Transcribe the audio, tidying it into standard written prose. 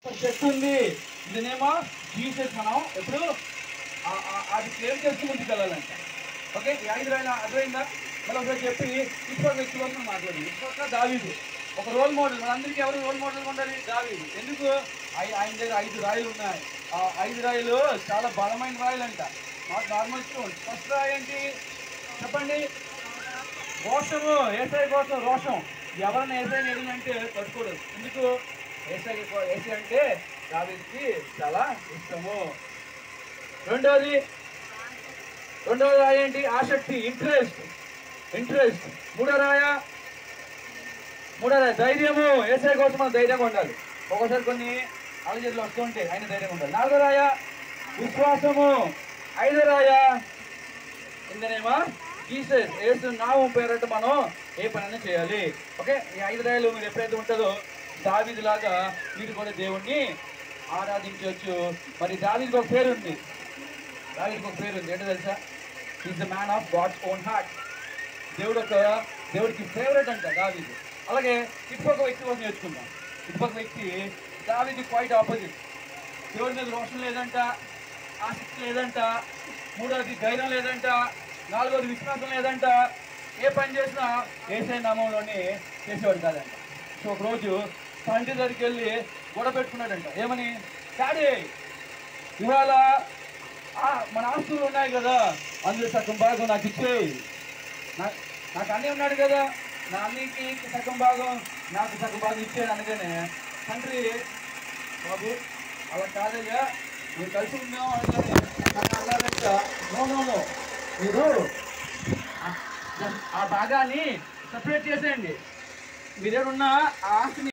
చెట్టు ఉంది, ఇదేమో జీసస్. మనం ఎప్పుడు అది క్లియర్ చేస్తూ ముందుకు వెళ్ళాలంట. ఓకే, ఈ 5 రాయలు అర్థమైందా? మళ్ళీ ఒకసారి చెప్పి ఇసుక వ్యక్తి కోసం మాట్లాడింది. ఇసుక దావీదు ఒక రోల్ మోడల్. మనందరికీ ఎవరు రోల్ మోడల్ ఉండాలి? దావీదు. ఎందుకు? ఆయన దగ్గర 5 రాయలు ఉన్నాయి. ఆ 5 రాయలు చాలా బలమైన రాయలు అంట, నాట్ నార్మల్ స్టోన్. ఫస్ట్ రాయి ఏంటి చెప్పండి? రోషము. ఏసై కోసం రోషం. ఎవరైనా ఏసైని ఏదంటే పట్టుకోడు. ఎందుకు? ఏసై అంటే దావీదుకి చాలా ఇష్టము. రెండోది రాయి ఏంటి? ఆసక్తి, ఇంట్రెస్ట్. మూడో రాయ ధైర్యము. ఏసై కోసం మనం ధైర్యంగా ఉండాలి. ఒక్కోసారి కొన్ని అలజడులు వస్తూ ఉంటే ఆయన ధైర్యంగా ఉండాలి. 4వ రాయ విశ్వాసము. 5వ రాయ ఇందనేమా జీసస్. యేసు నామం పేరట మనం ఏ పనైనా చేయాలి. ఓకే, ఈ 5 రాయలు మీరు ఎప్పుడైతే ఉంటుందో దావీదు లాగా మీరు కూడా దేవుణ్ణి ఆరాధించవచ్చు. మరి దావీదుకి ఒక పేరు ఉంది. ఏంటో తెలుసా? Is the man of God's own heart. దేవుడికి ఫేవరెట్ అంట దావీదు. అలాగే ఇంకొక వ్యక్తి కోసం నేర్చుకుందాం. ఇంకొక వ్యక్తి దావీదు క్వైట్ ఆపోజిట్. దేవుడి మీద రోషం లేదంట, ఆసక్తి లేదంట, మూడవది ధైర్యం లేదంట, 4వది విశ్వాసం లేదంట. ఏ పని చేసినా యేసయ్య నామంలోనే చేసేవాడు కాదంట. సో ఒకరోజు తండ్రి దగ్గరికి వెళ్ళి గొడవ పెట్టుకున్నాడంట. ఏమని? డాడీ, ఇవాళ మన ఆస్తులు ఉన్నాయి కదా, అందులో సగం భాగం నాకు ఇచ్చేయి. నాకు అన్నీ ఉన్నాడు కదా, నా అన్నికి సగం భాగం, నాకు సగం భాగం ఇచ్చేది అనగానే తండ్రి, బాబు అలా కాదయ్యా, మీరు కలిసి ఉన్నాం అనగానే నో మీరు ఆ భాగాన్ని సపరేట్ చేసేయండి. మీరేడున్న ఆ ఆస్తిని